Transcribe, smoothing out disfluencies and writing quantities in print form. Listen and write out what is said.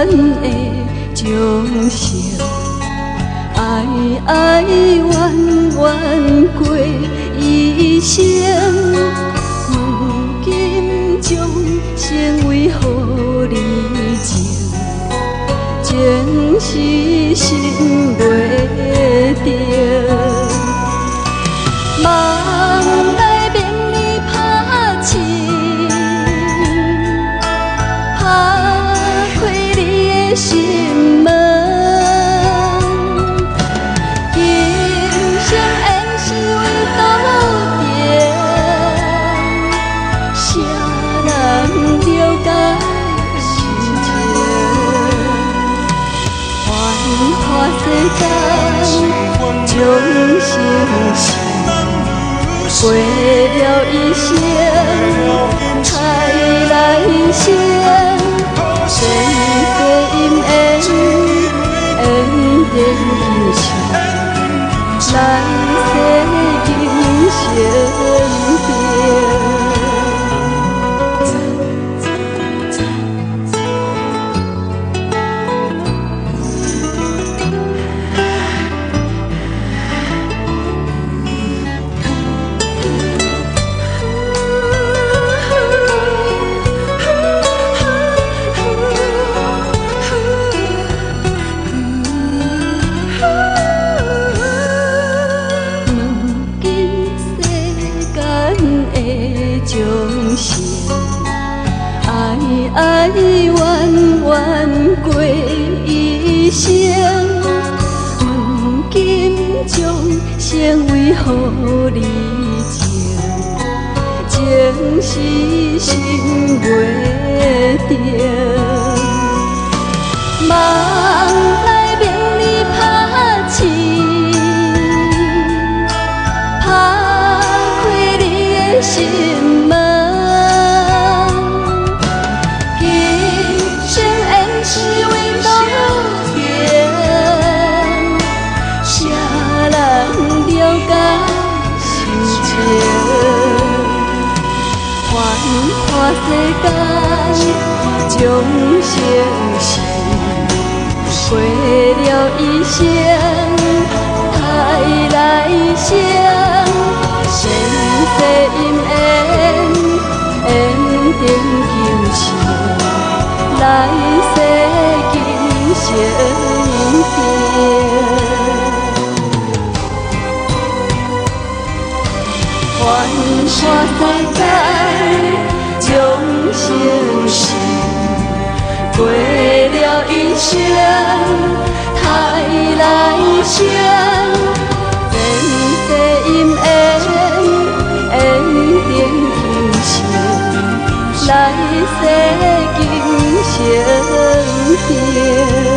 的钟声，爱爱怨怨过一生。如今将成为予你情，前世心袂定。梦内面你拍醒，拍开你的心门。今生缘是为斗阵，谁人了解心情？繁华世间，将心事。过了一生，海来生，前世因缘，缘定今生，来世今生定。钟声，爱爱怨怨过一生。如今将成为予你情，前世心袂定。梦内面你拍醒，拍开你的心。繁华世间，将生死过了一生，海来生，前世因缘，缘定今生，来世今生定。繁华世间，将生死过了一生，海来生，前世因缘，缘定今生，来世今生定。